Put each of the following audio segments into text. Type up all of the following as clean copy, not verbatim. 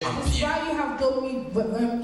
empire. Donc,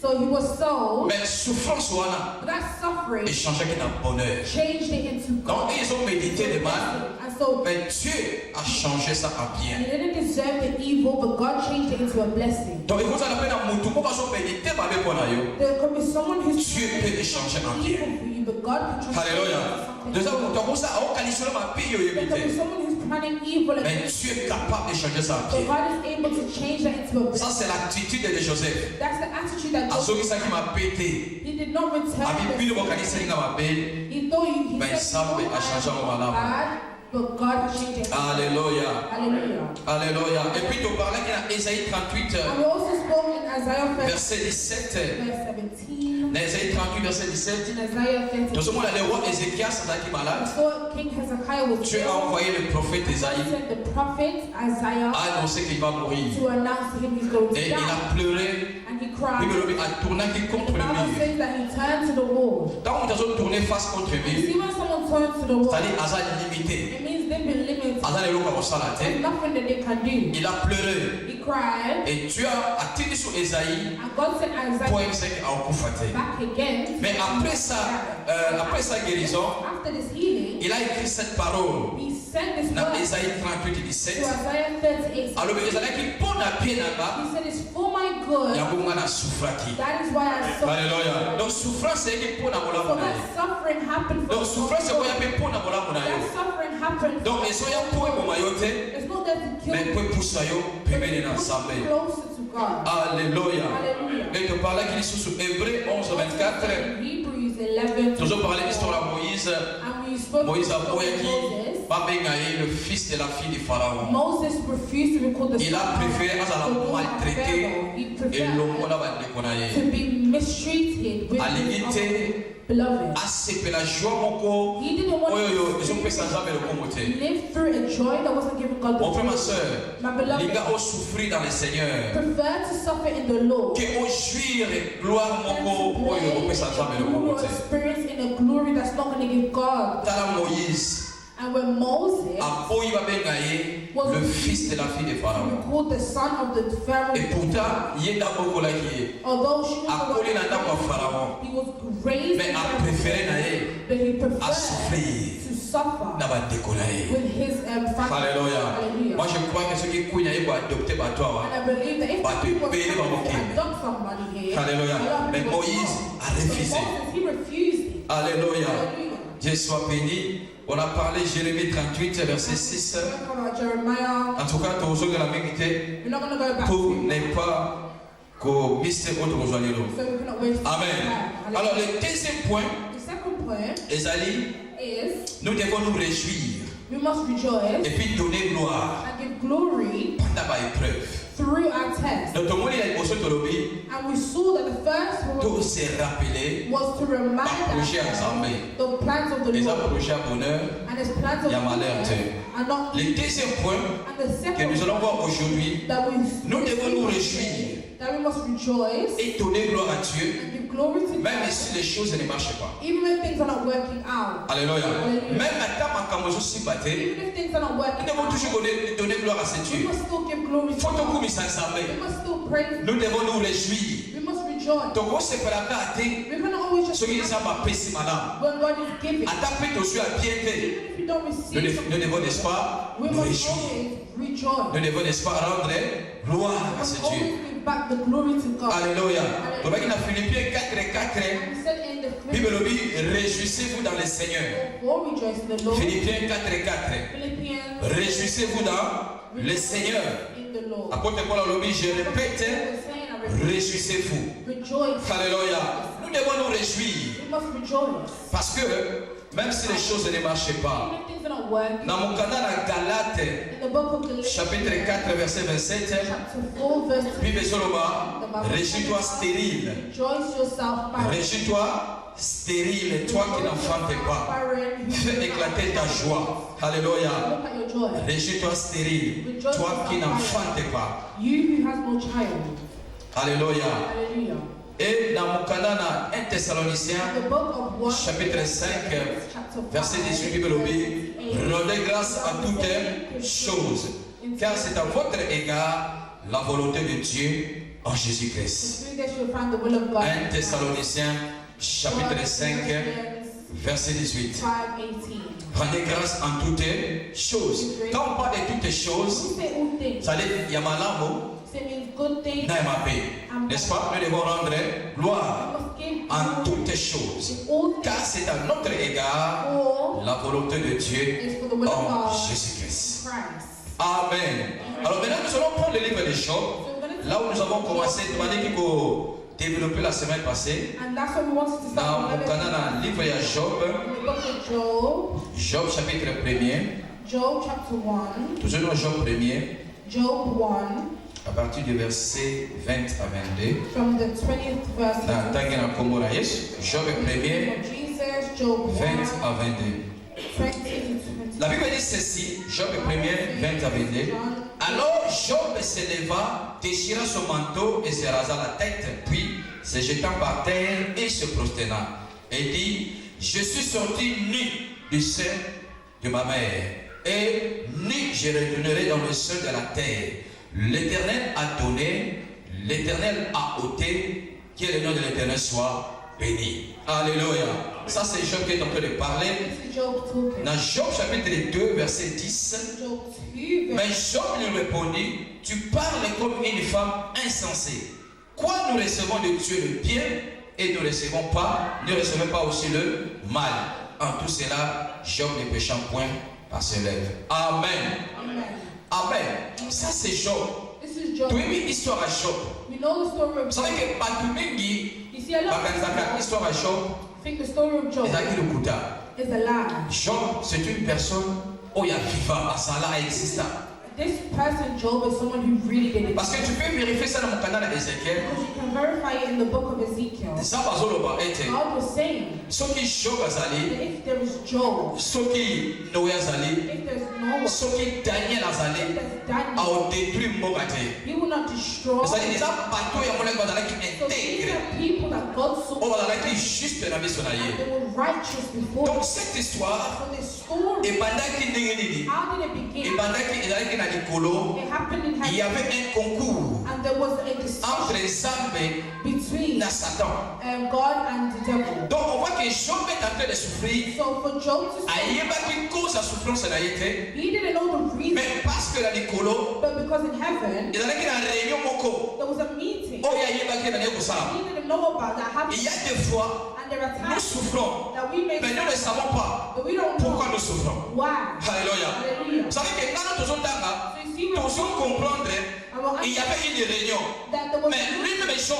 so he was sold. Mais souffrance But that suffering et changé dans bonheur. changed it into Donc God. ils ont médité le mal, And so mais Dieu a changé ça en he bien. didn't deserve the evil, but God changed it into a blessing. Donc il faut savoir que dans mon tout, comment sont médité par les bonheurs. There could be someone who's Dieu peut les changer en bien. evil for you, but God can transform Alléluia. it into something Deux good. ans, donc ça a qualifié ma vie. There could be someone who's planning evil Mais against Dieu est capable de changer ça en but bien. God is able to change that into a Ça blessing. c'est l'attitude de Joseph. That's the attitude that À God, ceux qui savent qui m'a pété. he did not return. A mis plus de vocalistes dans ma belle. He thought he Mais said ça a changé mon malade. bad, but God changed it. Alléluia. Hallelujah. Alléluia. Et puis tu parlais qu'il y a Ésaïe 38, And we also spoke in Isaiah 30, verset 17. verse 17. Ésaïe 38, verset 17. In Isaiah 30. Dans ce moment-là, le roi Ézéchias qui est malade. Before King Hezekiah was Dieu a killed, envoyé le prophète God Ésaïe sent the prophet Isaiah à annoncer qu'il va mourir. to announce to him he's going to Et il die. a pleuré. And he Il cried. a tourné contre The le Bible mur. says that he turned to the wall. Quand on a tourné face contre le You mur, see, when someone turns to the wall, c'est-à-dire Hazard limité. it means they've been limited. Hazard est là comme ça la There's tête. nothing that they can do. Il a pleuré. He cried, Et Dieu a attiré sur Ésaïe and God sent pour Isaiah Ésaïe à Okoufaté. back again. Mais après sa guérison, After this healing, il a écrit cette parole he sent this dans word Ésaïe 38 et to 17. Isaiah 38. Alors Ésaïe qui pose à pied là-bas, He said, it's for my good. il y a beaucoup de souffrance. That is why I suffer. Alléluia. Donc souffrance c'est qui pose à mon So that suffering happened for donc souffrance c'est quoi il y a pour na mola mona yo. That suffering happened. Donc eso ya pour mo mayote, It's not there to kill mais you, pour pousser yo but pemene na to push ensemble. you closer to God. Alléluia. Hallelujah. Et tu parles qu'il est sur Hébreux 11:24. In Hebrews 11. Nous avons parlé de l'histoire de Moïse. And we spoke Moïse a about Moses. le fils de la fille du pharaon. Moses refused to be called the Il a son préféré of à la the daughter of maltraiter Pharaoh. He et preferred l'homme là va déconner. to be mistreated with À his l'unité, beloved. à ce que la joie moko. He didn't want Oh yo yo, ils ont to fait ça jamais le commenter. live through a joy that wasn't given God. Mon frère, ma The soeur, My les beloved, gars ont souffert dans le Seigneur. prefer to suffer in the Lord Que au jouir et gloire than moko. to Oh yo, on fait ça jamais le play or commenter. experience in a glory that's not going to give God. Tala Moïse, And when Moses a Boï va bengaye, le fils de la fille de Pharaon. was called the son of the Pharaoh, Et pourtant, il est d'abord là qui est. although she A was collé dans le Pharaon. he was raised Mais in a Pharaoh, préféré naïe. but he A preferred souffrir. to suffer N'a pas décollé. with his family. Alléluia. Hallelujah. Moi je crois que ceux qui couillent pour adopter par toi. And I believe that if But people were they coming pay to them. adopt somebody here, Alléluia. a lot of Mais people Moïse don't. a But refusé. Moses, he refused it. Alléluia. Hallelujah. Dieu soit béni. On a parlé Jérémie 38, verset 6. We're talking about Jeremiah. En tout cas, tu as la vérité We're not going to go back pour to it, ne pas que mystère autre rejoigne l'autre. so we cannot waste Amen. time. Alors, Hallelujah. le deuxième point, The second point Esaïe, is nous devons nous réjouir we must rejoice et puis donner gloire and give glory pendant la épreuve. through our test. Donc, tout le monde il a une de lobby, And we saw that the first tout one s'est rappelé, was to remind par projet us ensemble. the plans of the Les Lord projets à bonheur. and his plans of Il y a malheur, goodness tu. are not Le deuxième point and the que second nous allons one voir aujourd'hui, that we nous devons nous see réjouir that we must rejoice et donner gloire à Dieu, and give glory to même God si les choses ne marchent pas. even when things are not working out. Alléluia. Alléluia. Même maintenant, quand je suis battu, Even if things are not nous working devons out, toujours donner gloire à ce we Dieu. must still give glory to Faut que God. nous ensemble. We must still praise. Nous devons nous réjouir. We must rejoice. Donc, on se fait la carte. We cannot always just Ce qui est have ma paix, madame. when God is giving. À taper au sujet à bien fait. Even if you don't receive something, Nous devons, n'est-ce pas, we nous must réjouir. always rejoice. Nous devons, n'est-ce pas, rendre gloire We à ce must Dieu. always give back the glory to God. Alléluia. Alléluia. Donc, dans Philippiens 4, And he said in the Bible dit, réjouissez-vous dans le Seigneur. or rejoice in the Lord. Philippiens 4, Philippians réjouissez-vous dans le Seigneur. in the Lord. Apôtre Paul a dit, je répète, réjouissez-vous. Rejoice. Alléluia. Nous devons nous réjouir. We must rejoice. Parce que même si les choses ne marchent pas, Even if things are not working. dans mon canal à Galate, In the book of Galatians, chapitre 4, verset 27, chapter 4, verse 2, Bible Soloma, réjouis-toi stérile. rejoice yourself, barren. Réjouis-toi stérile, toi qui n'enfantes pas. Barren, Fais éclater ta joie. Alléluia. look at your joy. Réjouis-toi stérile, toi qui n'enfantes pas. You who has no child. Alléluia. Hallelujah. Et dans mon canal à 1 Thessaloniciens, The book of 1, chapitre 5, chapter 5, verset 18, Bible dit, rendez grâce à toutes choses. car c'est à votre égard la volonté de Dieu en Jésus-Christ. 1 Thessaloniciens chapitre 5 verset 18. Rendez grâce en toutes choses. Quand on parle de toutes choses, ça veut dire Yamalamo, n'est-ce pas? Nous devons rendre gloire en toutes choses, car c'est à notre égard la volonté de Dieu en Jésus-Christ. Amen. Alors maintenant nous allons prendre le livre de Job, là où nous avons commencé, demandé qu'il faut développer la semaine passée. Dans le livre de Job, Job chapitre 1er, toujours dans Job 1er, à partir du verset 20 à 22. From the 20th verse. Job 1er, 20 à 22. La Bible dit ceci, Job 1er, 20 à 22. Alors Job se leva, déchira son manteau et se rasa la tête, puis se jetant par terre et se prosterna, et dit: je suis sorti nu du sein de ma mère, et nu je retournerai dans le sol de la terre. L'Éternel a donné, l'Éternel a ôté, que le nom de l'Éternel soit béni. Alléluia. Ça c'est Job qui est en train de parler. Dans Job chapitre 2 verset 10. Mais Job lui répondit: tu parles comme une femme insensée. Quoi, nous recevons de Dieu le bien et nous ne recevons pas aussi le mal. En tout cela, Job ne péchant point par ses lèvres. Amen. Amen. Ça c'est Job. Tu as une histoire à Job. Vous savez que Batumengi, l'histoire à Job, Job, c'est une personne où il y a vivant, ça existe. This person, Job, is someone who really did it. Parce que tu peux vérifier ça dans mon canal d'Ézéchiel. Because you can verify it in the book of Ezekiel. God was saying that if there is Job, if there's Noah, if there's Daniel, he will not destroy. So these are people that God saw and they were righteous before. Donc cette histoire, So this story, how did it begin? It happened in il y avait un concours and there was a entre discussion les hommes between et Satan. God and the devil. Donc on voit que Job est en train de souffrir. So for Job to Il y a une cause à souffrance là été. he didn't know the reason, Mais parce que la Nicolo, but because in heaven il y a une réunion moko. there was a meeting Oh il y a une réunion ça. he didn't know about that happened. Il y a des fois And there are nous times souffrons, that we may mais nous ne savons pas but we don't pourquoi know nous souffrons. why. Alléluia. Hallelujah. Vous savez que quand nous faisons tanga, So you see nous devons comprendre il y avait une réunion. that there was Mais lui-même Job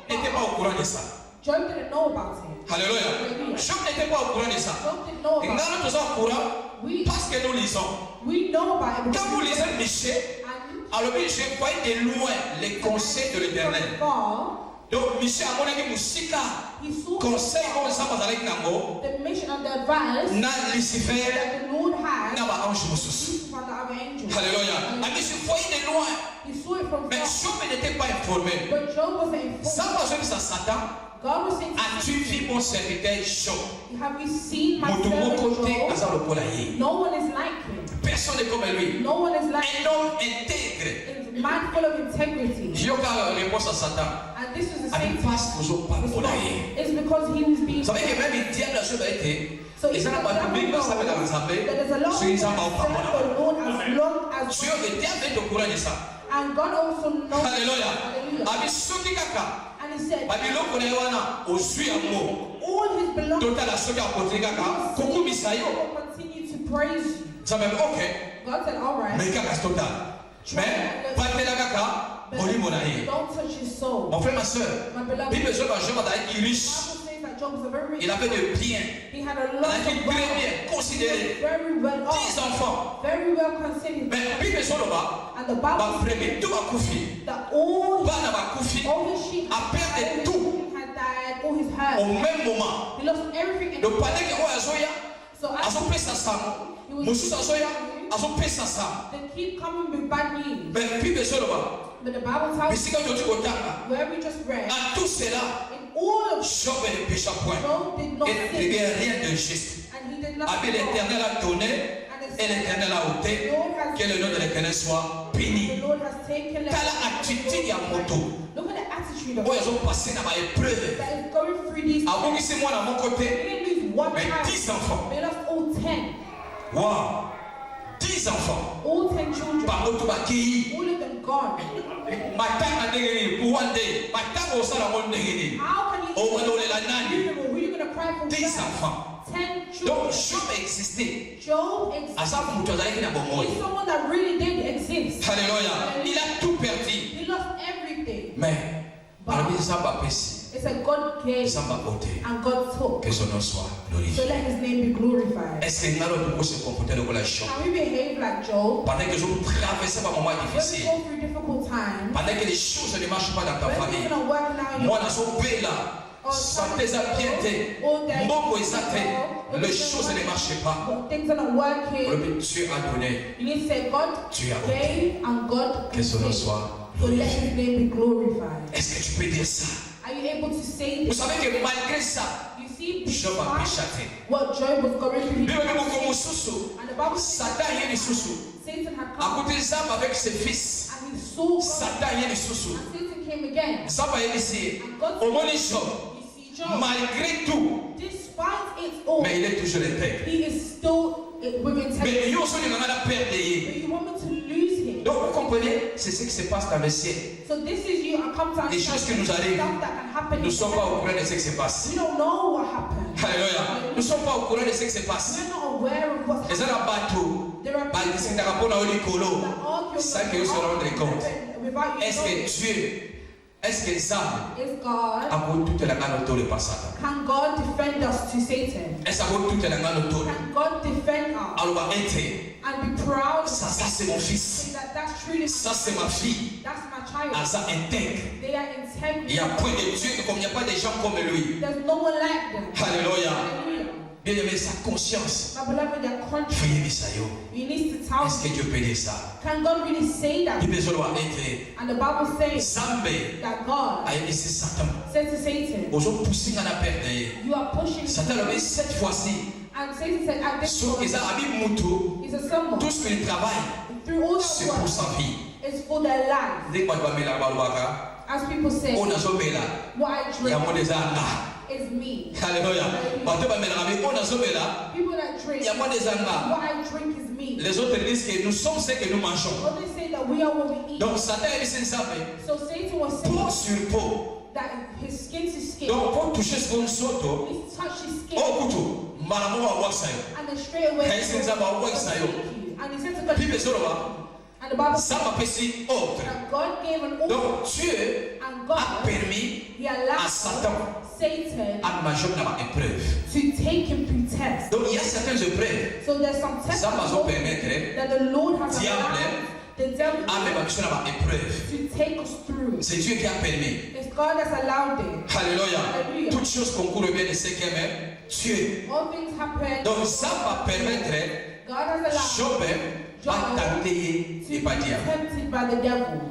n'était pas au courant de ça. Job didn't know about it. Alléluia. Job n'était pas au courant de ça. Job didn't know Et about quand nous sommes au courant, it. parce que nous lisons. We know about it. Quand vous lisez Michée, And alors Michée voyait de loin les conseils de l'Éternel. far, Donc Michée a montré que Moussika he saw conseil comme ça parce avec Nango, the mission and the advice na Lucifer, that the Lord had na ba ange Moussous. from the other angels. Alléluia. A Michée voyait de loin, He saw it from mais far. Job n'était pas informé. But Job wasn't Ça informed. va jouer ça Satan. God was saying to As-tu vu mon serviteur Job? have you seen my Mon servant côté, Job? Azar le Polaïe. No one is like him. Personne n'est comme lui. No one is like Un him. homme intègre. He's man full of integrity. J'ai la réponse à Satan. And this is the Avec same parce que je parle Polaïe. It's because he was being. Vous savez que même le diable a joué avec été. So Et ça n'a pas de bien, ça va dans l'assemblée. there's a lot of Sur les people hommes that en serve parole. the Lord as long as Dieu, le diable est au courant de ça. and God also knows. Alléluia. Hallelujah. Avec ceux qui kaka. And he said, Babylone connaît wana. Au suit un mot. all his belongings Total à ceux qui ont côté kaka. Coucou Misayo. will continue to praise you. Ça même ok. God said, all right. Mais kaka c'est total. Mais pas de la kaka. Oli monaï. Don't touch his soul. Mon frère, ma soeur. My beloved. Bible Job a Job a été riche. The Bible says that Job was a very rich Il avait de bien. He had a Il lot a été of très wealth. bien He was considéré. very well 10 off. enfants. Very well considered. Mais Bible Job là-bas. And the Bible Bafreme tout a koufi. that all Bana ba koufi. all his sheep A perdu tout. had died, all his Au herds. même moment. He lost everything in Donc pendant que on a zoya, So a as son pesa sam. Mosu sa zoya, a son pesa sam. they keep coming with bad news. Mais Bible Job là-bas. But the Bible tells us Bisika jotu kotanga. where we just read, En tout cela, in all of Job ne pécha point. Job did not Et il n'y sin, a rien de juste. and he did not Avec wrong. l'Éternel a donné, And the Et l'Éternel a ôté. Que le nom de l'Éternel soit béni. T'as l'attitude à moto. Look at the attitude of Oh, ils ont passé dans ma épreuve. that is going through these Avant que c'est moi dans mon We côté. didn't lose one Mais child. 10 enfants. We lost all 10. Wow. 10 enfants. All 10 children. Par contre, tu vas accueillir. All of them gone. Ma tante a dégainé pour one day. Ma tante au sein de mon dégainé. How can you Oh, on a la nani. who are you going to cry for? 10 enfants. 10 Donc, children. Job existait. Job À ça, pour toi, il a bon mot. is someone that really did exist. Alléluia. Il a tout perdu. He lost everything. Mais, parmi ça, va passer. It's a God gave Ça va ôter. and God took. Que son nom soit So glorifié. let his name be glorified. Est-ce que nous allons se comporter de la chose? Can we behave like Job? Pendant que je traverse par un moment When we difficile. go through difficult times, Pendant que les choses ne marchent pas dans ta when famille. things are working out in Moi, your dans son pays là, santé à piété, mon les choses ne marchaient pas. but things are not working, Le Dieu a donné. you need to say God Tu as gave and God Que son nom gave. soit So let glorifié. his name be glorified. Est-ce que tu peux dire ça? Are you able to say Vous this? savez que malgré ça, You see, Job a despite péchaté. what Job was going through, Lui, même comme sous and the Bible says Satan y est sous. Satan had À come côté de ça, avec ses fils, and he saw God, Satan y est sous. and Satan came again. Ça va y ici. And God Au moins, said, Job, you see, Job, malgré tout, despite it all, mais il est toujours intègre. he is still with integrity. Mais il y a aussi une perte. But you want me to lose him. Donc, vous comprenez, c'est ce qui se passe dans le ciel. So this is you. I come to Les choses qui understand nous arrivent, stuff that can happen. nous ne in sommes pas au heaven. courant de ce qui se passe. We don't know what happened. Alléluia. Nous ne sommes pas au courant de ce qui se passe. We're not aware of what's Les gens happening. bateau, There are people c'est un rapport dans le colo. that argue Ça que vous se rendez compte. without you Est-ce knowing. que Dieu, est-ce que ça Is God, a pour toute la gamme autour de Satan? can God defend us to Satan? Est-ce que toute la gamme autour? Can God defend us Alors, va être. and be proud of Ça c'est mon fils. saying that that's truly Ça c'est ma fille. that's my child. Ah, ça intègre. They are Il n'y a integrity. point de Dieu comme il n'y a pas de gens comme lui. There's no one like them. Alléluia. Hallelujah. Bien aimé, sa conscience. My beloved, their conscience. Fuyez ça yo. You need to tell Est-ce que Dieu peut dire ça? can God really say that? Il besoin doit être. And the Bible says Zambé that God a aimé Satan. said to Satan, Aujourd'hui, poussé à la perte. you are pushing Satan a dit cette fois-ci. and Satan said at this Sauf qu'ils point, ont mis Moutou. he said someone Tout ce qu'il travaille, through all c'est that pour work sa vie. is for their life. Dès qu'on va mettre la balouaka, As people say, on a zombé là. what I Il y a drink mon désanga. is me. Alléluia. Bateau va mettre la vie, on a zombé là. People that Il drink, y a mon désanga. what I drink is me. Les autres disent que nous sommes ce que nous mangeons. Others say that we are what we eat. Donc Satan est ici, ça fait So Satan was peau saying sur peau. that his skin to skin. Donc pour toucher ce qu'on saute, Please touch his skin. oh couteau, malamu wa wax ça. And then straight away, Hey, since I'm a wax, I thank you. And he said to God, Bible solo va. and the Bible Ça says m'a fait autre. that God gave an order, Donc Dieu and a God, permis he à allowed Satan Satan à marcher dans ma épreuve. to take him through tests. Donc il y a certaines épreuves. So there's some tests Ça va vous permettre that the Lord has Diable, allowed the devil à me marcher dans ma épreuve. to take us through. C'est Dieu qui a permis. It's God that's allowed it. Alléluia. Alléluia. Toutes choses concourent bien de ce qui aime Dieu. All things happen. Donc ça va permettre God has allowed Job à tenter to et be pas dire. tempted by the devil.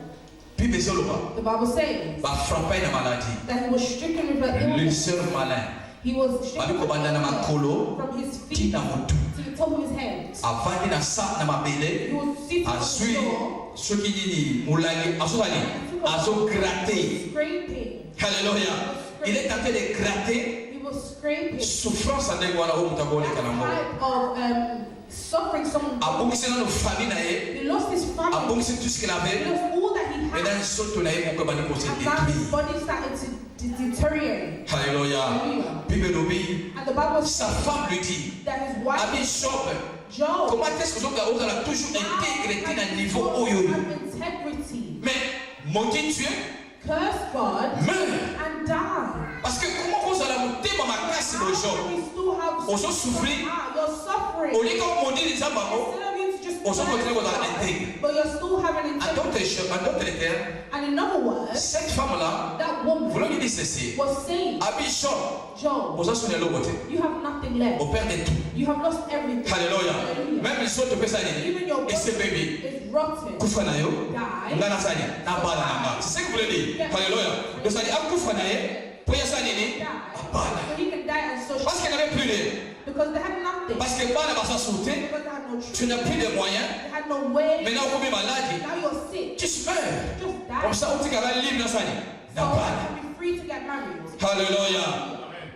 Bible solo va. The Bible says Va frapper la maladie. that he was stricken with an illness. L'ulcère malin. He was Va stricken lui with commander an na illness makolo. from his feet Tina mutu. to the top of his head. Avant de na sa na He mabele. was sitting on the Azui. floor, Ce qui dit moulani. Azogani. Azo gratter. scraping. Alléluia. Il est tenté de gratter. He was scraping. Souffrance en égoala au mutabole kanamo. Type of suffering. Someone. Abongisi na no famille na ye. He lost his family. Abongisi tout ce qu'il He avait. lost all that he Et had. dans soto na ye mon kabani ko se And now his détruit. body started to deteriorate. Alléluia. Hallelujah. Bible nous dit. And the Bible Sa says femme lui dit. that his wife, Ami Job. Job, Comment est-ce que Job a toujours intégrité dans le niveau où il est? integrity, Mais maudit Dieu, curse God, meurt. and die. Parce que comment vous allez vous dire ma casse de How Job? can we still have Oso souffrir. You're suffering. Au lieu de maudire les hommes, Instead of you to just oso curse continuer God, à intégrer. but you're still having En d'autres integrity. termes, And in other words, cette femme-là, that woman vous lui dites ceci. was saying, Ami Job, Job, vous avez sonné l'autre côté. you have nothing left. Au père de tout. You have lost everything. Alléluia. Hallelujah. Même les autres personnes, Even your et ce body bébé, is rotten. kufa na yo, Die. ngana sani, na bala na nga. C'est ce que vous voulez dire. Alléluia. Donc ça dit, akufa na ye, pour y a sani ni, Die. abala. So he can die and so Parce qu'il n'avait plus de. Because they had nothing. Parce que bana basa sauté, Because they had no tu n'as plus de moyens. They had no way. Maintenant on est malade. Now you're sick. Tu meurs. Just die. Comme ça on dit qu'il y a libre dans sa vie. So you can be free to get married. Alléluia.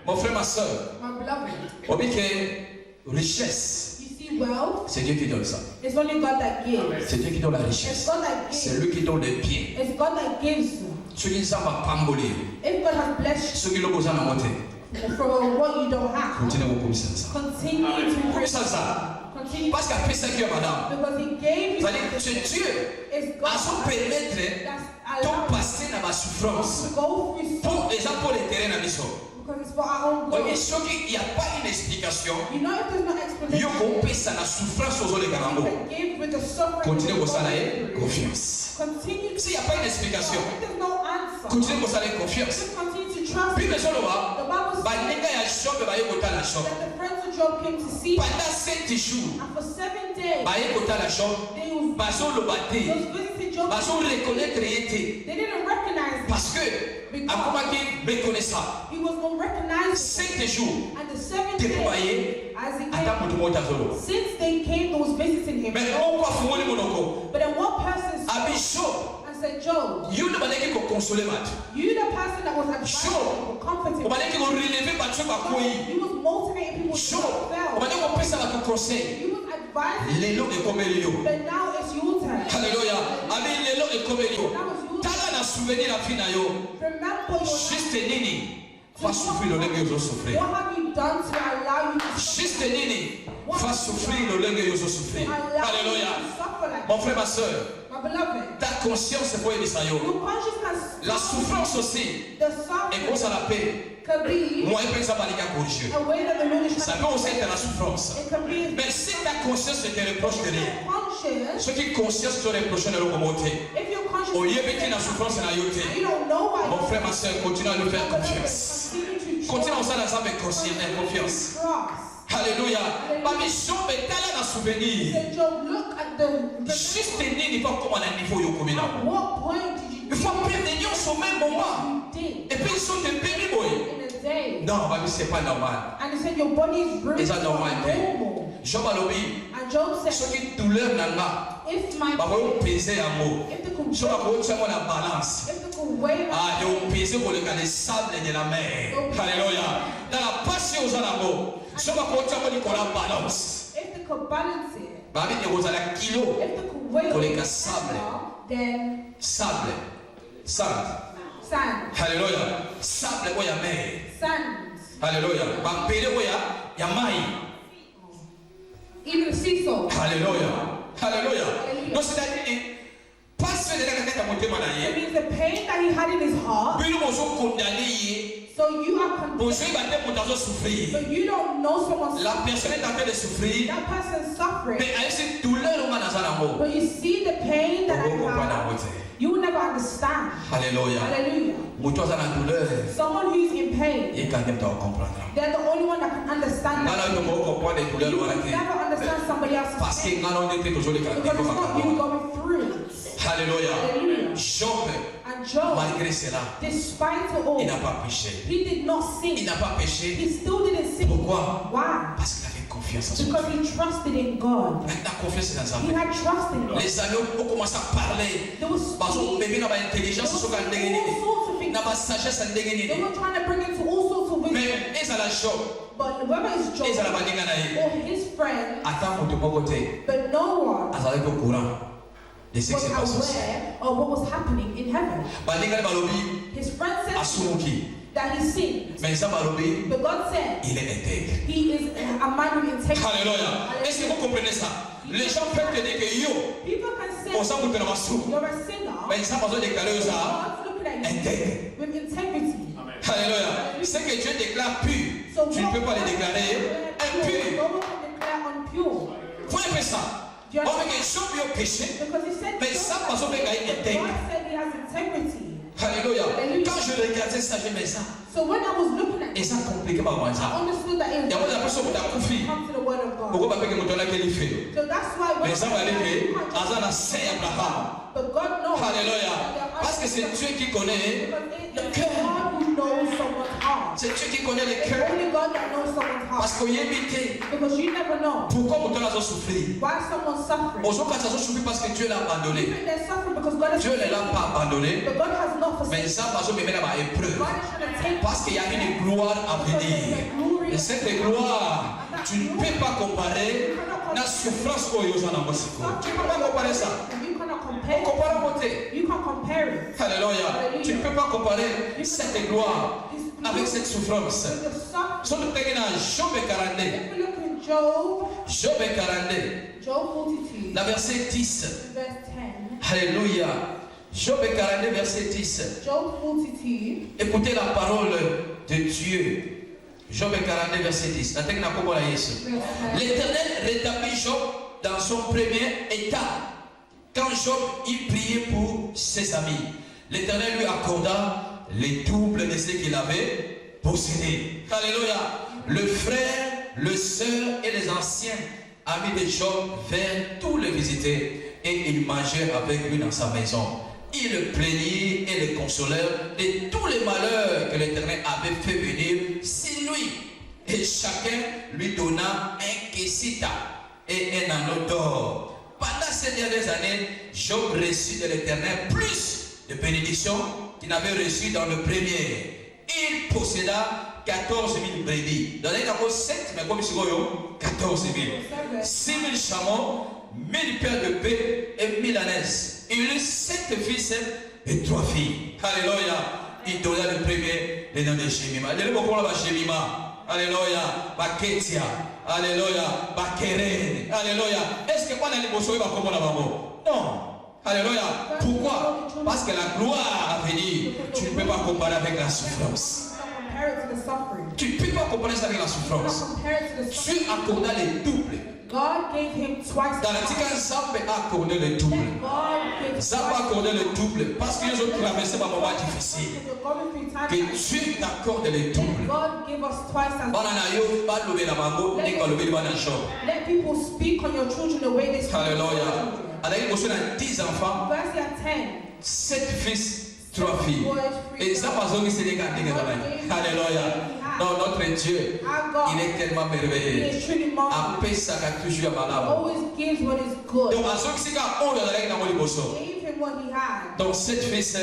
Mon frère, ma soeur. My beloved. On dit que richesse. You see wealth. C'est Dieu qui donne ça. It's only God that gives. C'est Dieu qui donne la It's richesse. God that gives. C'est lui qui donne les biens. It's God that gives. Ceux qui ne savent pas pamboler. If God has blessed Ceux qui l'ont besoin d'en monter. you from what you don't have, Continuez à comme ça. continue to pray. Ça. Continue. Parce qu'après 5 heures, madame. Because He gave you. C'est-à-dire que c'est Dieu It's à son God permettre that's de allowed passer dans ma souffrance. to go through so Pour les gens pour les terrains dans la mission. because it's for our own Oui, good. ceux qui, il n'y a pas une explication. You know, if there's no Yo explanation, compé ça la souffrance aux autres carambo. that give with the suffering. Continuez comme ça là, Continue. confiance. Continue. S'il n'y a pas une explication, If there's no answer, continuez comme ça là, confiance. just continue to trust. Puis mais ça The là, Bible bah says les gars ya choc bah y kota la choc. that the friends of Job came to see him, Pendant 7 jours, and for 7 days bah y kota la choc. they was Bah so le batté, visiting Job. bah so reconnaître été. They didn't recognize him. Parce que à comment qui reconnaissant. He was unrecognizable. 7 jours, And the 7 t'es days, pas y. as he Attends pour came, tout le monde à zolo. since they came, they was visiting him. Mais on va fouiller mon oncle. But then one person saw Abisho, and said, Job, you ne m'allez que consoler mat. you the person that was advising people, comforting On m'allait que people. relever battu par quoi. He was motivating people to Chaud. On fail. va dire qu'on peut ça va te conseil. He was advising, Les lots et comme les lots. but now it's your turn. Alléluia. Amen. Les lots et comme les lots. Now it's your turn. Tala na souvenir la fin na yo. Remember your Juste nini. Fa souffrir le lengue yo souffrir. What have you done to allow you to suffer? Juste nini. Fa souffrir le lengue yo souffrir. To allow you Alléluia. to suffer like Mon frère, ma soeur, My beloved, ta conscience est pour aider ça yo. your consciousness, La souffrance aussi. the Et suffering cause à la paix. could be Moi, je pense à baliga corriger. a way that the Lord is Ça trying peut aussi être la souffrance. It can be Mais si ta conscience te reproche de rien, conscious. ce qui conscience te reproche de remonter. If you're conscious, Au lieu de la souffrance na yo te. you don't know why. Mon frère, ma soeur, continue à lui faire confiance. Continue to Continue à ça dans sa conscience et confiance. trust. Alléluia. Ma mission est allée dans souvenir. Said Job, look at the Juste tenir, il faut comme à un niveau yo comme là. at what point did you Il faut perdre des lions au même moment. you did Et puis ils sont des bénis boy. in a day? Non, ma vie c'est pas normal. And he said your body is bruised. Is that normal? normal. Job alobi. And Job said, Ce qui douleur nanga. if my Ba ko peser un mot. if they could So ba ko tient la balance. if they could weigh Ah, ils ont pesé pour le cas des sables de la mer. Alléluia. Dans la passion aux alamos. So ba ko tient la balance. if they could balance it, Ba bi aux ala kilo. if they could weigh Pour les it, cas sable. then Sable. Sable. sand, Alléluia. Sable où il y a mer. sand, Alléluia. Ba pele où il y a mai. even the sea salt. Alléluia. Alléluia. Donc c'est-à-dire parce que les gars qui ont monté It manayer. means the pain that he had in his heart. Puis nous sommes condamnés. So you are Pour condemned. ceux qui ont souffrir. But you don't know someone's La personne est en train de souffrir. that person's suffering. Mais avec cette douleur, on va dans un amour. But you see the pain that I On va comprendre have, en fait. you will never understand. Alléluia. Hallelujah. Mutu aza na douleur. Someone who's in pain, Et quand même, tu vas comprendre. they're the only one that can understand Là, that. tu peux comprendre les douleurs. You Voilà, will never understand somebody else's parce que pain quand on était toujours les because it's not you going through it. Alléluia. Hallelujah. Job, And Job, malgré cela, despite it all, il n'a pas péché. he did not Il sin. n'a pas péché. He still didn't sin. Pourquoi? Why? Parce qu'il avait confiance en son Because Dieu. he trusted in God. La confiance dans He Dieu. had trust in God. Les amis ont commencé à parler. There was Parce que bébé n'a pas d'intelligence, There ils sont was en all dégainer. sorts of things. N'a pas sagesse en dégainer. They were trying to bring him to all sorts of wisdom. Mais ils ont la Job. But whether it's Ils ont la Job baninga na ye. or his friend, Attends pour te côté. but no one Azalaki au courant de ce qui was s'est passé aussi. aware of what was happening in heaven. Baninga na balobi His friend said asumuki. that he sinned, Mais ça balobi but God said il est intègre. he is a man with integrity. Alléluia. Est-ce que vous comprenez ça? Les gens peuvent te dire que yo, People can say on s'en fout de la massou. you're a sinner, Mais ça besoin de déclarer ça God's looking at you intègre. with integrity. Alléluia. Ce que Dieu déclare pur, So tu ne peux pas le déclarer impur. no one can declare unpure. Vous avez fait ça. On veut que les gens puissent pécher. Because he said Mais ça, parce que God est intègre. God said he has integrity. Alléluia. Quand je regardais ça, je me ça. So when I was looking at Et it, ça compliqué par moi I ça. understood that it Il y a was pas de personne qui t'a confié. come to the word of God. Pourquoi pas que mon tonnerre qu'il fait? So that's why when Mais ça va aller que but Azana c'est Abraham. God knows. Alléluia. Parce que c'est Dieu qui connaît Because it le is cœur. God who knows someone's heart. C'est Dieu qui connaît les cœurs. Only God that knows someone's heart. Parce qu'il y a évité. Because you never know. Pourquoi vous avez souffert? Why someone's suffering? Aux autres, ils ont souffert parce que Dieu l'a abandonné. Even they're suffering because God has Dieu ne l'a pas abandonné. But God has not Mais forsaken. ça, parce que même là, épreuve. God is trying to take Parce qu'il y a une gloire à venir. Et cette gloire, tu ne peux pas comparer la souffrance que vous avez dans votre vie. Tu ne peux pas comparer ça. You cannot compare. On compare à côté. You can't compare it. Alléluia. Tu ne peux pas comparer cette gloire avec cette souffrance. With the suffering. Si nous prenons Job 42. If we look in Job, Job 42. Job 42, La verset 10. verse 10. Alléluia. Job 42, verset 10. Job 42. Écoutez la parole de Dieu. Job 42, verset 10. L'Éternel rétablit Job dans son premier état. Quand Job y priait pour ses amis, l'Éternel lui accorda les doubles de ce qu'il avait possédé. Alléluia. Le frère, le sœur et les anciens amis de Job vinrent tous le visiter et ils mangèrent avec lui dans sa maison. Ils le plaignirent et le consolèrent de tous les malheurs que l'Éternel avait fait venir sur lui. Et chacun lui donna un kessita et un anneau d'or. Pendant ces dernières années, Job reçut de l'Éternel plus de bénédictions qu'il n'avait reçu dans le premier. Il posséda 14 000 brebis. Dans les cas 7, mais comme ici, 14 000. 6 000 chameaux, 1000 paires de bœufs et 1000 ânesses. Il eut 7 fils et 3 filles. Alléluia. Il donna le premier le nom de Shemima. Alléluia. Baketia. Alléluia. Bakeren. Alléluia. Est-ce que pendant les mots, non. Alléluia. Pourquoi? Parce que la gloire à venir, tu ne peux pas comparer avec la souffrance. Tu ne peux pas comparer ça avec la souffrance. Dieu accorda les doubles. God gave him twice. Dans l'article, Zab a accordé le double. Zab a accordé le double parce qu'ils ont traversé un moment difficile. Que Dieu t'accorde le double. God gave us twice as much. Let people speak on your children the way they speak. Alléluia. Alors, il y a 10 enfants, Verse 10. 7 fils, 3 filles. Et ça, pas besoin de se regarder. Alléluia. Non, notre Dieu, il est tellement merveilleux. Après ça, il a toujours malade. Always gives what is good. Donc, à ceux qui ont Gave him what he had. donc, 7 fils,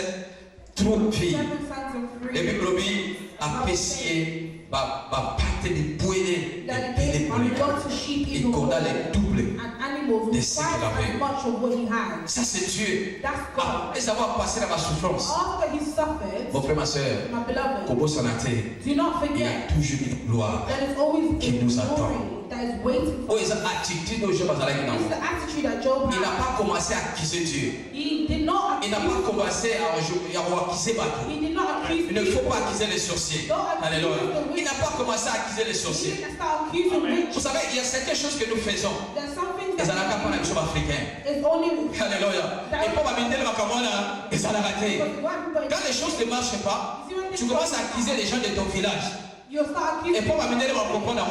3 filles. 7 sons and 3. Et puis, Globi a apprécié ma pâte de poêlée. That he gave and got to sheep Et even qu'on more. a les doubles. And animals de who ce twice qu'il avait. as much of what he had. Ça, c'est Dieu. That's God. Après avoir passé dans ma souffrance, After he suffered, mon frère, ma soeur, my beloved, Kobo Sanate, do not il y a forget toujours une gloire. that is always Qui a nous glory attend. that is waiting Oh, for ils ont attitude au Job Azalek. It's the attitude that Job Il n'a had. pas commencé à accuser Dieu. He did not Il n'a accuse. pas commencé à accuser Bateau. He did not accuse. Il ne faut pas accuser les sorciers. Alléluia. Il n'a pas commencé à accuser les He sorciers. didn't start accusing Vous witches. savez, il y a certaines choses que nous faisons. There's something Et ça n'a that qu'à pas la chose africaine. is only Alléluia. Et pour m'amener le macamona, et ça l'a raté. Quand les choses ne marchent pas, tu commences à accuser les gens de ton village. you start Et accusing. pour m'amener le macamona,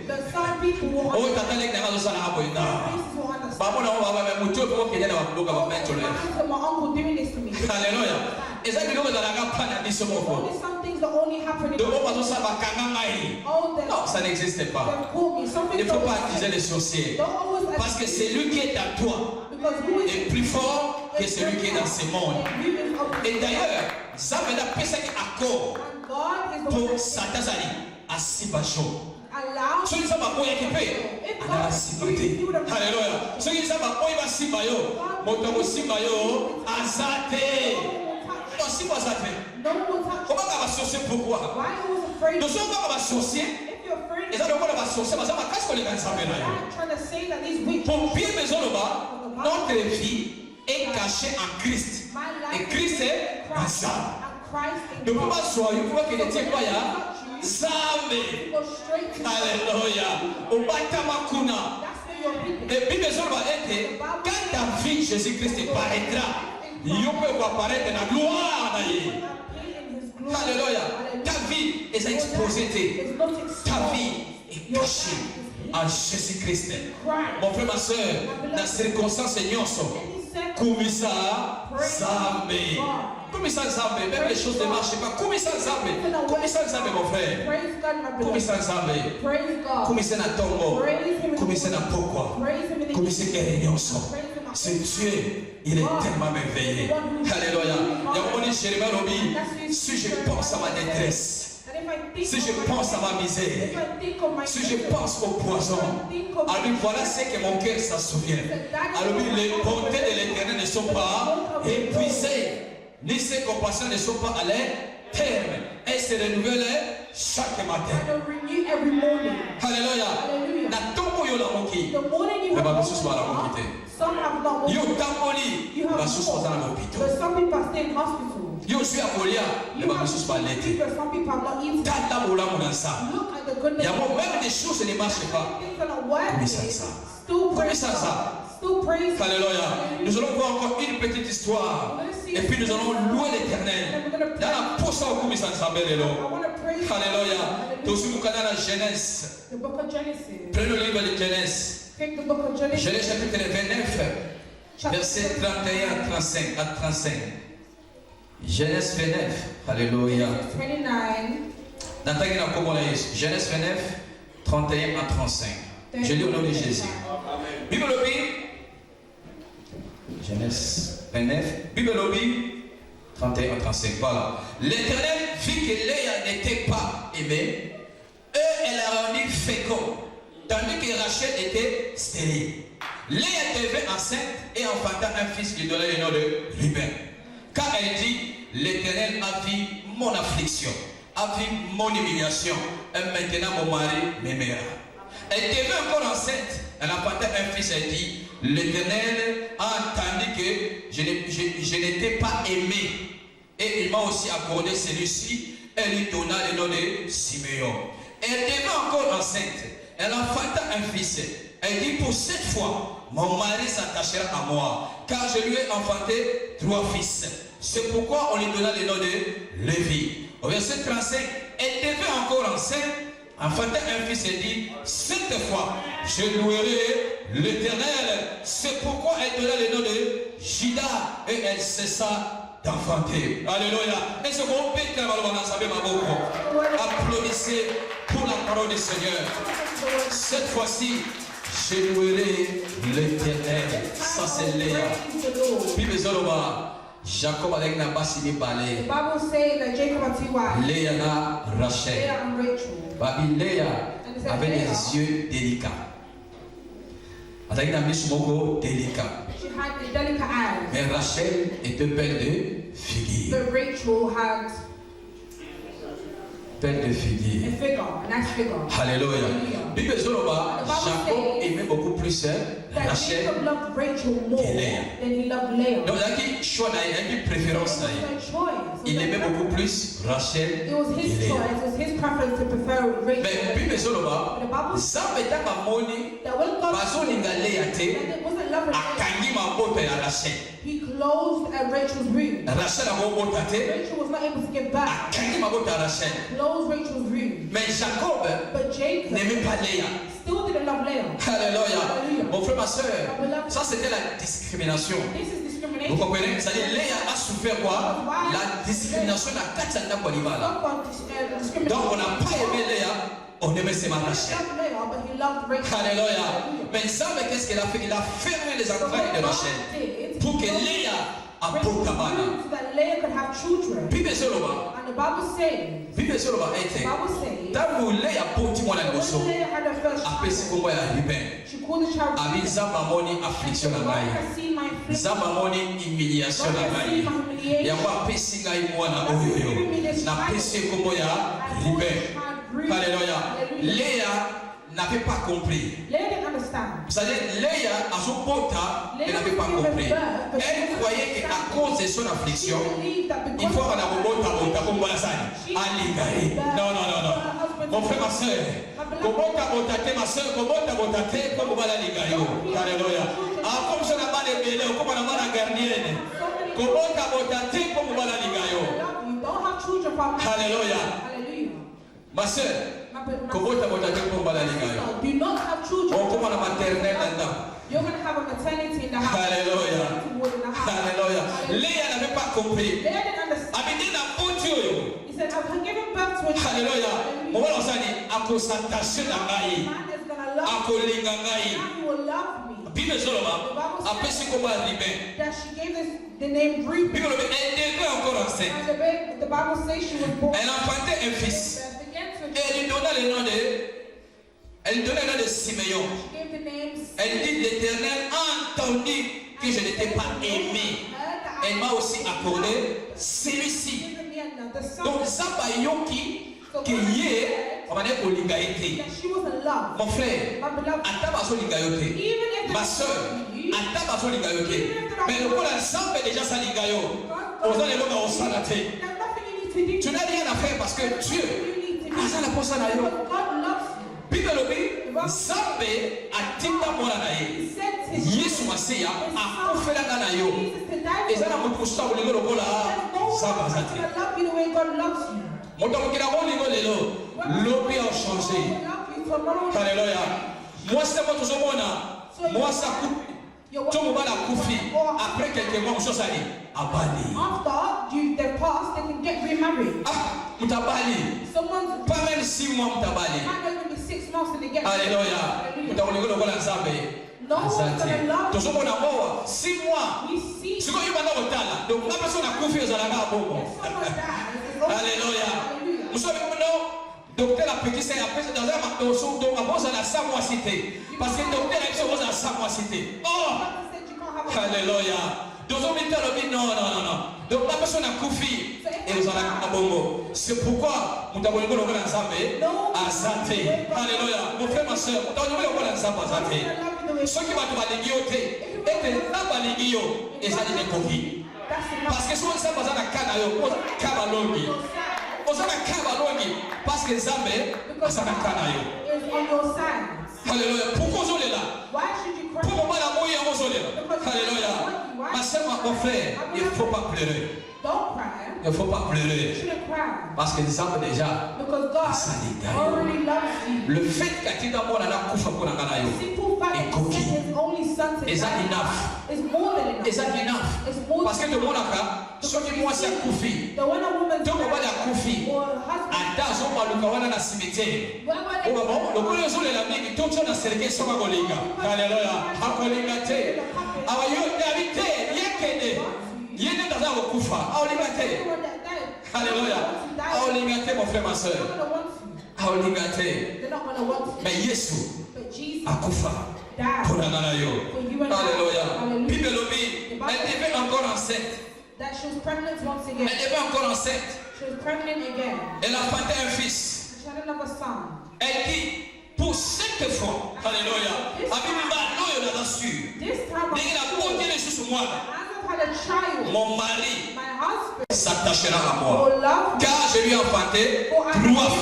There's some people who oh, are t'as les gars de ça là, places who understand. bah, on va mettre mon Dieu pour qu'il y ait un bloc à Oh, mettre my là. uncle, my uncle doing this to me. Alléluia. Et ça, nous allons pas à dire ce mot. Only some things that only happen in De bon, parce que ça va kangangaï. oh, Non, ça n'existe pas. they've called me. Something Il ne faut that pas was- accuser les sorciers. Don't always Parce que c'est lui qui est à toi because who is est plus fort que celui qui est dans ce monde. you is of Et d'ailleurs, ça veut dire que c'est un accord and God is the pour one Satan Zali à Sibacho. allow Ceux qui sont pas équipés, on a Sibate. Alléluia. Ceux qui sont pas Sibayo, Motomo Sibayo, Azate. Non, si moi Azate. no one touch. Comment on va sorcier pourquoi? Why are you afraid? Nous sommes pas sorcier. If you're afraid, Et ça, on va sorcier, mais ça va casser les gars. I'm trying to say that these witches, Pour bien besoin de bas, notre vie est cachée en Christ. my Et life Christ est in dans Christ, ça. and Christ Ne in peut God. pas soyez, vous voyez qu'il n'était pas là. Zambe. Go straight to God. Alléluia. Au Batamakuna. That's where you're hidden. Et puis besoin va être, quand ta vie Jésus-Christ paraîtra, il peut apparaître dans la gloire. I'm in His glory. Alléluia. Ta vie est exposée. It's not Ta exposed. vie est cachée en Jésus-Christ. Christ. Mon frère, ma soeur, dans ces circonstances, Seigneur, Any second, Kumisa Zambe. Comme ça, même les choses ne marchent pas. Comme ça, mon frère. Comme ça, comme ça, tombo. Comme ça, pourquoi. Comme ça, c'est Dieu. Il est tellement merveilleux. Alléluia. Si je pense à ma détresse, si je pense à ma misère, si je pense au poison, alors voilà ce que mon cœur s'en souvient. Alors les bontés de l'Éternel ne sont pas épuisées, ni ses compassions ne sont pas à leur terme. Elles se renouvellent chaque matin. Alléluia. The morning you have but some have not woken. But some people are staying in hospital. Some people have not eaten. Look at the goodness of God. Things are not working. Still praise God. Still praise God. Alléluia. Nous allons voir encore une petite histoire. Et puis nous allons louer l'Éternel. Alléluia. Genèse. Prenez le livre de Genèse. Genèse chapitre 29, verset 31 à 35. Genèse 29. Alléluia. Genèse 29, 31 à 35. Je lis au nom de Jésus. Bible Genèse 29, Bible 31 à 35. Voilà. L'Éternel vit que Léa n'était pas aimée, et elle a rendu fécond, tandis que Rachel était stérile. Léa devint enceinte et enfanta un fils qui donnait le nom de Ruben. Car elle dit, l'Éternel a vu mon affliction, a vu mon humiliation, et maintenant mon mari m'aimera. Elle devint encore enceinte, elle enfanta un fils, elle dit, l'Éternel a entendu que je n'étais pas aimé, et il m'a aussi accordé celui-ci, et lui donna le nom de Siméon. Elle devint encore enceinte, elle enfanta un fils. Elle dit, pour cette fois, mon mari s'attachera à moi, car je lui ai enfanté 3 fils. C'est pourquoi on lui donna le nom de Lévi. Au verset 35, elle devint encore enceinte, enfanta un fils et dit, cette fois, je louerai l'Éternel. C'est pourquoi elle donna le nom de Juda, et elle cessa d'enfanter. Alléluia. Est-ce qu'on peut applaudissez pour la parole du Seigneur. Cette fois-ci, je louerai l'Éternel. Ça c'est Léa. Puis Jacob avec Nabasi de Balé. Léa na Rachel. Babi Léa avait des yeux délicats. Avec un mismoko délicat. Mais Rachel était belle de figure. Belle de figure. Alléluia. Bible Zoroba, Jacob aimait beaucoup plus Rachel que Léa. Donc il y a une choix, il y a une préférence. Il aimait beaucoup plus Rachel que Léa. Mais Bible Zoroba, ça veut dire que Moni, parce qu'il a Léa té, a kangi ma bote à Rachel. He closed Rachel's room. Rachel was not able to give back. Closed Rachel's room. Mais Jacob n'aimait pas Léa. Still didn't love Leah. Alléluia. Mon frère, ma soeur, ça c'était la discrimination. Vous comprenez? C'est-à-dire Léa a souffert quoi? La discrimination de la Katsanda Kolibala. Donc on n'a pas aimé Léa, on aimait ses Rachel. Alléluia. Mais ça, qu'est-ce qu'il a fait? Il a fermé les entrailles de Rachel pour que Léa apporte la balle. Bible Zoroba. And the Bible says, Bible Zoroba était. Tant Léa apporte moi la gosso. Après c'est comment elle arrive. Abi zamba moni affliction na ngai. Zamba moni humiliation na ngai. Ya kwa pesi ngai mwana oyoyo. Na pesi comment ya ribe. Alléluia. Léa n'avait pas compris. Vous savez, Léa, à son pota, elle n'avait pas compris. Elle croyait qu'à cause de son affliction, il faut avoir un bota comme Balasani. Non, non, non, non. Mon frère, ma soeur, comment t'as botaté, ma soeur, comment t'as botaté comme Balaligayo. Alléluia. Ah, comme je n'ai pas de bébé, comme on a mal à gardienne. Comment t'as botaté comme Balaligayo. Alléluia. Ma soeur, comment t'as botaté comme Balaligayo. Do not have children. On commence la maternelle maintenant. You're going to have a maternity in the house. Alléluia. Alléluia. Léa n'avait pas compris. He said, I've given birth to a child. Hallelujah. Man is going to love me. Now he will love me. That she gave us the name Reuben. And the Bible says she was born. Elle enfantait un fils. Et elle lui donna le nom de Siméon. Elle dit, l'Éternel a entendu que je n'étais pas aimé. Elle m'a aussi accordé celui-ci. Donc ça va yoki qui est on va dire olingaïté. Mon frère, atabaso lingayote. Ma soeur, atabaso lingayote. Mais le coup l'ensemble déjà ça lingayo. On va les loga au salate. Tu n'as rien à faire parce que Dieu a la posa na yo. Bible lobi Zambe atinda mwana na ye. Yesu Masiya akufela na yo. Ezana mukusta ulingo lokola Zambe azati. Moto kila molingo lelo lobi a changé. Alléluia. Moi c'est moi toujours mona. Moi ça coupe. Tout le monde a couffé. Après quelques mois, je suis allé à Bali. After they pass, they can get remarried. Ah, Moutabali. Pas même 6 mois, Moutabali. Alléluia. Moutabali, le voilà Nzambe. No one's gonna love you. 6 mois. We see. C'est comme il va dans le temps. Donc la personne a couffé aux alanga à Bobo. Alléluia. Nous sommes maintenant. Docteur a petit c'est après dans un marteau donc avant ça la samoisité parce que docteur a dit on a samoisité. Oh! Alléluia. Donc on met non. Donc la personne a couffé et vous en a bongo. C'est pourquoi nous avons le dans Nzambe à santé. Alléluia. Mon frère ma soeur, nous avons le dans Nzambe à santé. Ceux qui vont te baligioter et te la baligio et ça dit coquille. Parce que soit ça passe à la canayo, cabalongi. Parce que Nzambe asa na kanayo. Alléluia. Pourquoi vous êtes là? Pour moi la moyen vous êtes là. Alléluia. Ma sœur, mon frère, il ne faut pas pleurer. Il ne faut pas pleurer. Parce que Nzambe déjà asa le fait qu'il dans moi la kufa pour la kanayo. Et coquille. Et ça enough. Parce que tout le monde a ceux qui moi c'est koufi. Tout le monde a koufi. Attends, on va le voir dans la cimetière. Le premier jour de la vie, tout le monde a serré sur ma golinga. Alléluia. Akolinga te. Awayo David, yekene. Yene dans la koufa. Aolinga te. Alléluia. Aolinga te mon frère ma soeur. Aolinga te. Mais Yesu akufa. Pour la nanayo. Alléluia. Bible lobi, elle devait encore enceinte. That she was pregnant once again. Elle était encore enceinte. She was pregnant again. Elle a enfanté un fils. She had another son. Elle dit pour cette fois, alléluia. This time, mon mari my husband s'attachera à moi. will love me. Car je lui ai enfanté 3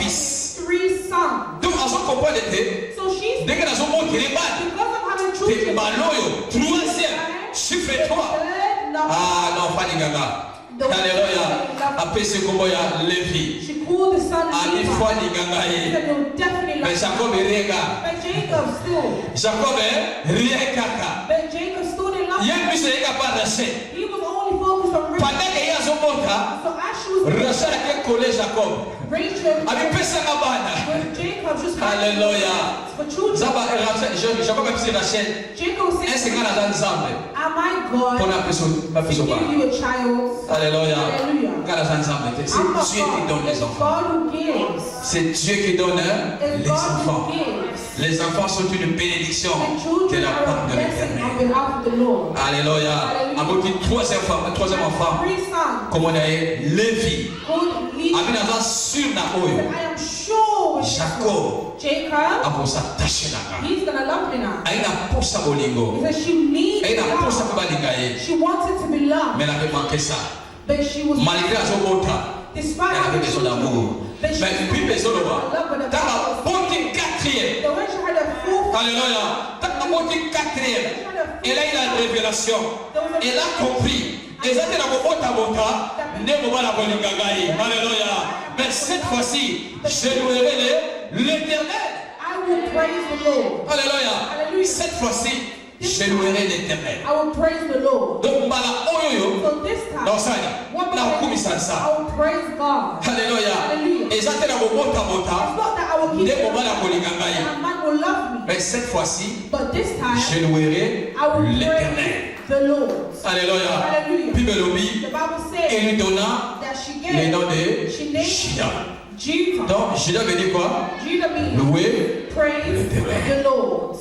fils. 3 sons. Donc, à son comprendre, So she's dès que la son monde qui est bas, because of having t'es children. baloyo, 3e, chiffre 3. Ah non, pas les gaga. Alléluia. Après ce combat, Lévi. She called the son Levi. Mais Jacob est rien. But Jacob still. Jacob est rien caca. But Jacob still didn't love He her. was only focused on Rachel. Pendant qu'il y a son monta, So as she was Rachel a collé Jacob. Rachel Avec personne à banda. with Jacob just Alléluia. for children. Jacob a dit Rachel. Jacob said, Est-ce que la ensemble? am I God Pour la personne, to give you a child? Alléluia. Hallelujah. C'est I'm Dieu qui donne les enfants. God who gives. C'est Dieu qui donne It's les God enfants. who gives. Les enfants sont une bénédiction And de children la are part a de blessing l'Éternel. on behalf of the Lord. Alléluia. À votre troisième enfant, 3 sons comme on a Lévi. called Levi. Abinaza sur na oyo. I am sure with Jacob. Jacob, Aposa tache na. he's gonna love me now. Aina posa bolingo. Because she needs Aina posa love. kubalinga ye. She wanted to be loved, Mais elle avait manqué ça. but she was Malgré azobota, despite elle avait having besoin children. d'amour. But she Mais puis besoin de voir. the Dans la bonne 4e. when she had a fourth, Alléluia. Dans la bonne 4e. Elle a eu la révélation. Elle a compris. Et ça c'est la bota bota. Ne moba la bolinga gai. Alléluia. Mais cette fois-ci, je louerai l'Éternel. I will praise the Lord. Alléluia. Hallelujah. Cette fois-ci, je louerai l'Éternel. I will praise the Lord. Donc, mbala oyoyo, So this time, dans ça, na kumisa ça. I will praise God. Alléluia. Et ça te la bota It's bota. not that I will keep Nde mbala kolinga and ngai. a man will love me. Mais cette fois-ci, But this time, je louerai I will l'Éternel. praise the Lord. Alléluia. Hallelujah. Bible The lobi, Bible et says lui donna that she le gave, nom de she named Juda. Judah. Donc, Juda veut dire quoi? Judah means Louer praise l'Éternel. the Lord.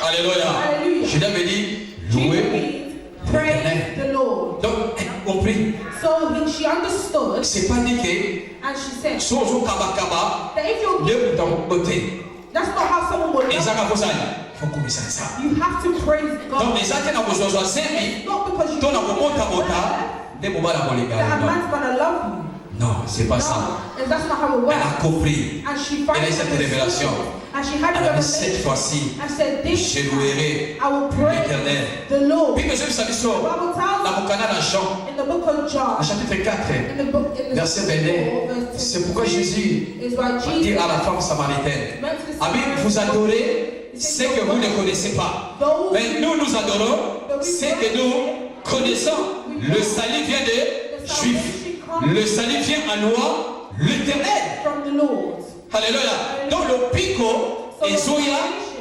Alléluia. Hallelujah. Juda veut dire Judah louer. means praise the Lord. Donc, elle a compris. So she understood, C'est pas dit que and she said so kaba kaba, that if you're le dans côté. that's not how someone would Et ça love va vous aller. Faut commencer ça. you. You have to praise Donc, God. les gens qui n'ont pas besoin de s'aimer, It's not because you ton love amour mota, des moments la that a non. man's gonna love you. Non, c'est pas ça. No, and that's not how it Elle a works. compris. And she Elle a finally eu cette understood. révélation. And she had a Elle a dit cette revelation. fois-ci, I said, this je time, louerai I will praise l'Éternel. the Lord. Puis, monsieur, vous savez The ça, Bible tells dans us mon canal à Jean, in the book of John, au chapitre 4, in the book, in the verset 22, verse c'est pourquoi Jésus is why dit Jesus à la femme samaritaine, went to the Amen, vous Samaritan. adorez ce que vous ne connaissez pas. Mais nous, nous adorons ce que nous connaissons. Le salut vient des Juifs. Le salut vient à nous, l'Éternel. From the Lord. Alléluia. Donc le pico, et Zoya,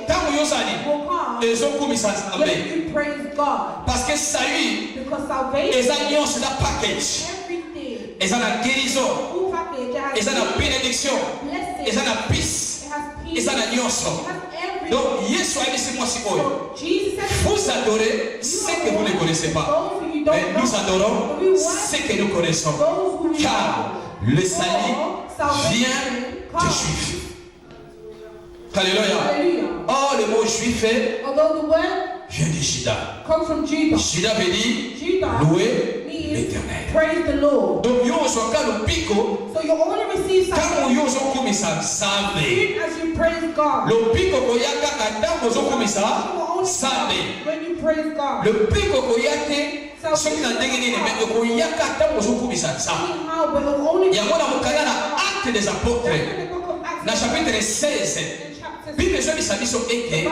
tant que vous Will come et zo kumisa when amen. you praise God. Parce que salut, Because les salvation, alliances, c'est la package. everything, Ils ont la guérison, full package, it ils has ont la bénédiction, blessing, ils ont la peace, it has peace, ils ont la nuance. it has everything. Donc, Yesu a dit c'est moi si haut. So Jesus said, Vous adorez ce que vous ne connaissez pas. those who you don't Mais nous know, adorons we ce worship que nous connaissons. those who we Car know. le salut Salvation vient des comes. Juifs. Alléluia. Hallelujah. Or, le mot juif Although the word vient de Juda. comes from Judah, Juda veut dire Judah louer means l'Éternel. praise the Lord. Donc, yo so quand le pico, So you only receive quand salvation yo so kumisa sambe. as you praise God. Le pico koyaka quand so kumisa You will only sambe. come when you praise God. Le pico koyate soki na ndenge nini mais koyaka tant so kumisa ça. Anyhow, but it will only Yango na mokala na acte des apôtres in the book of Acts, na chapitre 16. in chapter 6, Bible ezobisa biso ete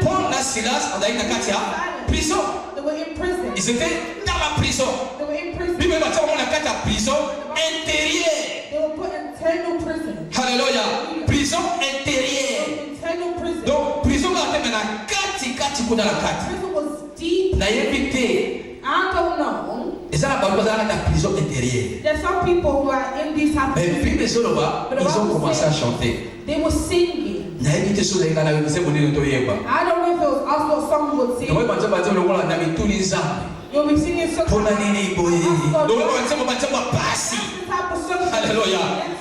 Paul na Silas azali na kati ya prison. they were in prison. Ils étaient dans la prison. They were in prison. Bible batia bango na kati ya prison intérieure. They were put in internal prison. Alléluia. Prison intérieure. Internal prison. Donc prison kaka te me na kati kuna na kati. Prison was deep. Nayebi te. I don't know. Eza na bato bazala na prison intérieure. There's some people who are in these type of Mais Bible ezoloba, ils ont commencé à chanter. They were singing. Nayebi te so lenga na yebise bonene toyeba. I don't know if it was us or someone would sing. Towe banze banze lokola na mituni nzambe. You'll be singing songs. Pona nini boye. Towe banze banze bapasi. Type of songs. Alléluia.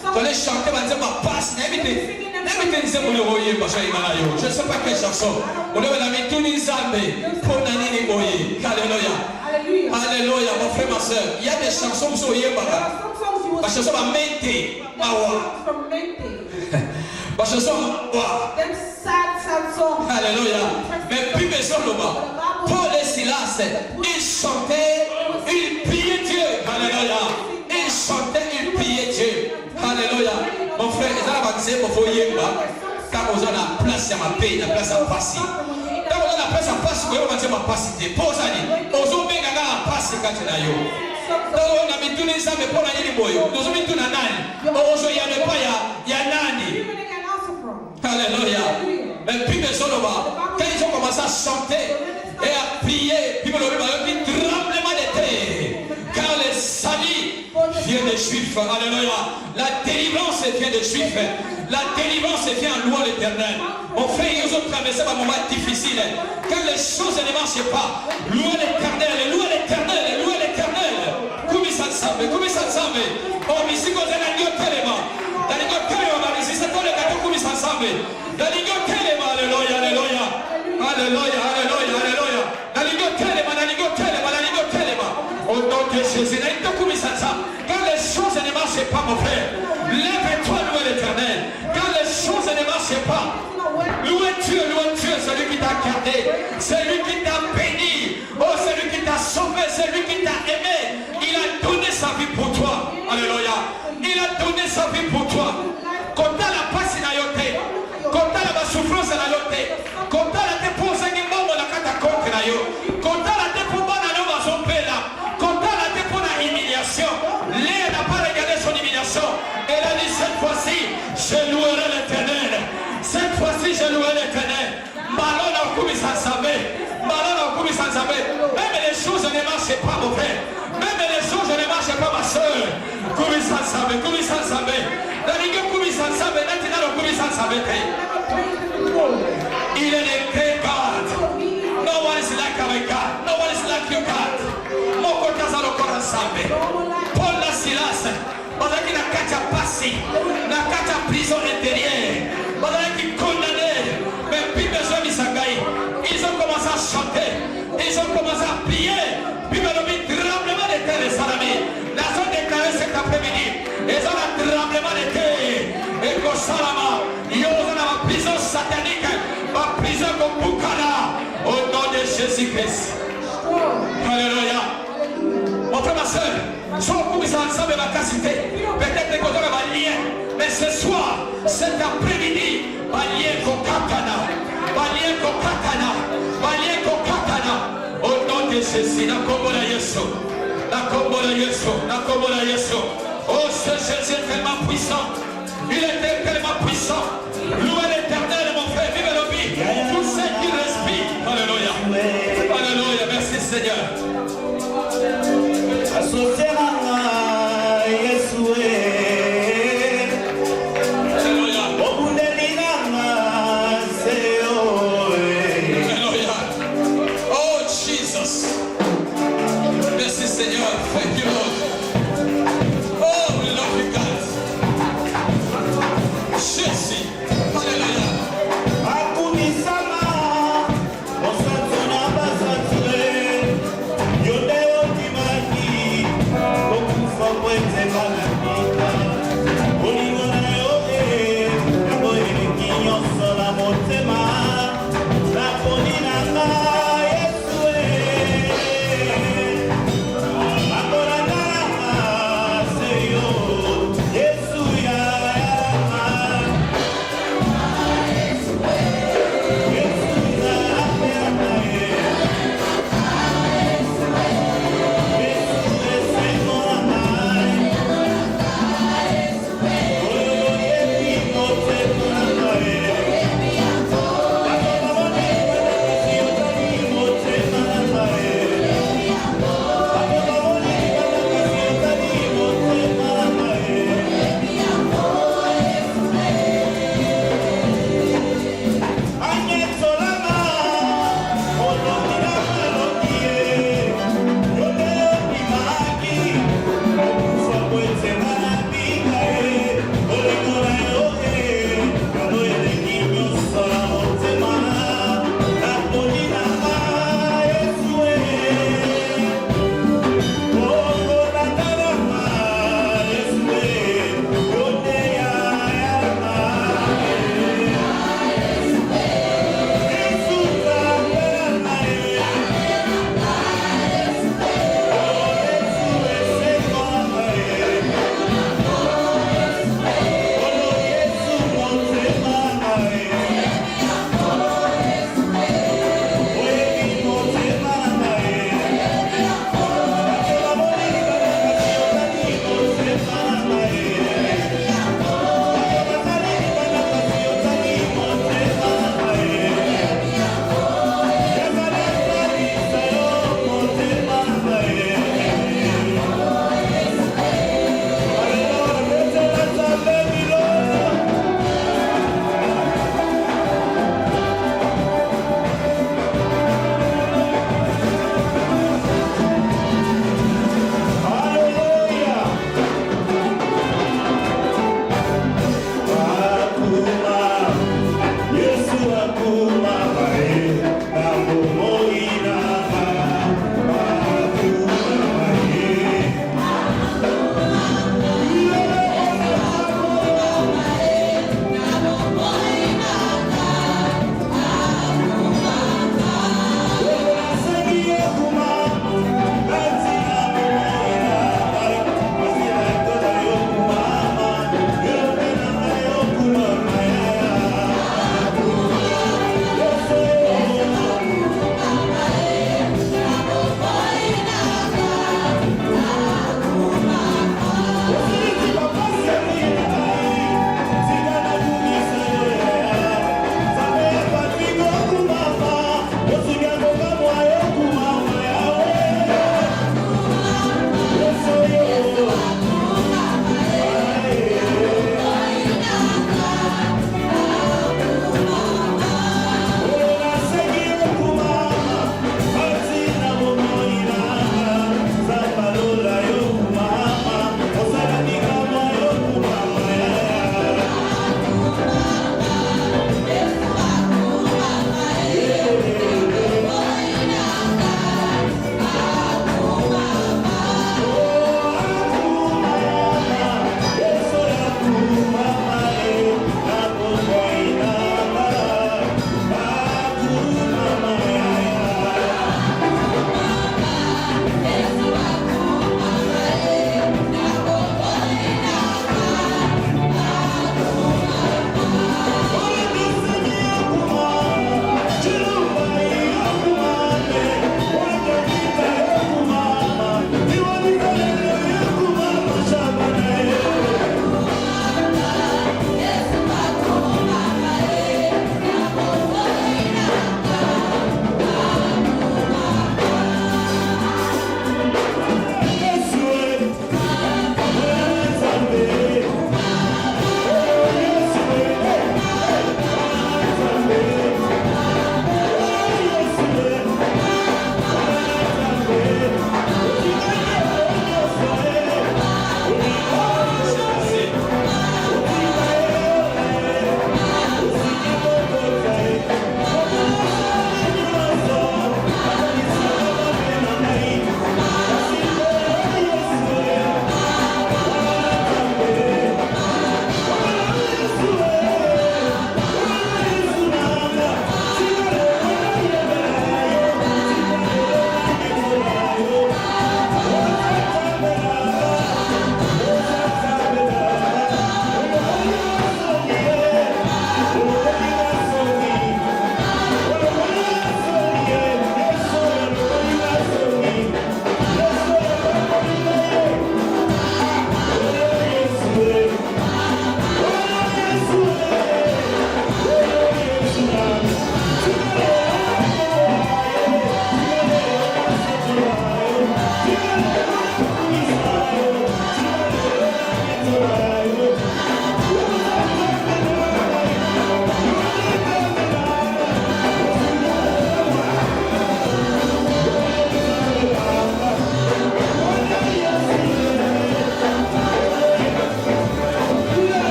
Some- Tu allais chanter, tu vas passer. N'habitez je ne sais pas quelle chanson. On est la mituni nzambe. Pona nini boye. Alléluia. Hallelujah. Alléluia, mon frère, ma soeur. Il y a des chansons qui sont There yébaka. are some songs you will Ma sing. chanson va mente. Awa. From Mente. Ma chanson wa. Them sad songs. Alléluia. Mais plus besoin de moi. Paul et Silas, ils chantaient, ils priaient Dieu. Alléluia. Ils chantaient, ils priaient Dieu. Alléluia. Mon frère, ils ont baptisé pour vous yéba. Quand vous avez la place à ma paix, la place à passer. Quand vous avez la place à passer, vous avez ma passer. Pause à dire. Aux hommes, il y a la passe quand tu l'as eu. Donc on a mis tous les hommes pour la yéli boy. Nous avons mis tout la nani. Aujourd'hui, il y a le pas, il y a nani. Even they can answer from. Alléluia. Mais puis les Solova, quand ils ont commencé à chanter et à prier, puis le dit tremblement de terre. Car le salut vient des Juifs. Alléluia. La délivrance vient des Juifs. La délivrance vient en louant l'Éternel. Mon frère, ils ont traversé un moment difficile. Quand les choses ne marchent pas, louez l'Éternel, louez l'Éternel, louez l'Éternel. Comment ça semble? Comment ça semble? Oh, mais si vous avez un Dieu tellement. Alléluia, alléluia, alléluia, alléluia, alléluia. Au nom de Jésus, quand les choses ne marchent pas, mon frère, lève-toi, louer l'Éternel. Quand les choses ne marchent pas, louez Dieu, celui qui t'a gardé, celui qui t'a béni, oh, celui qui t'a sauvé, celui qui t'a aimé. Il a donné sa vie pour toi. Alléluia. Il a donné sa vie pour toi. Quand t'as la passe na yote, quand t'as la souffrance na yote, quand t'as la dépose ni maman la kata Il est le great God. No one is like our God. No one is like your God. Moko kazalo koransambe. Paul na Silas. Bazaki na kacha pasi. Na kacha prison intérieure. Bazaki condamné. Mais puis besoin de Sangai. Ils ont commencé à chanter. Ils ont commencé à prier. Puis le tremblement de terre et salami. La zone déclarée cet après-midi. Ils ont un tremblement de terre. Et que Salama. Ils ont la prison satanique. La prison comme Bukana. Au nom de Jésus-Christ. Alléluia. Mon frère, ma soeur. Soit vous êtes ensemble ma capacité. Peut-être que vous avez un lien. Mais ce soir, cet après-midi, Balien Kokatana. Balien Kokatana. Balien Kokatana. Au nom de Jésus, la Kombola Yesu. La Kombola Yesu. La Kombola Yesu. Oh, ce Jésus est tellement puissant. Il est tellement puissant. Louez l'éternel, mon frère. Vive le vie. Tous ceux qui respirent. Alléluia. Alléluia. Merci Seigneur.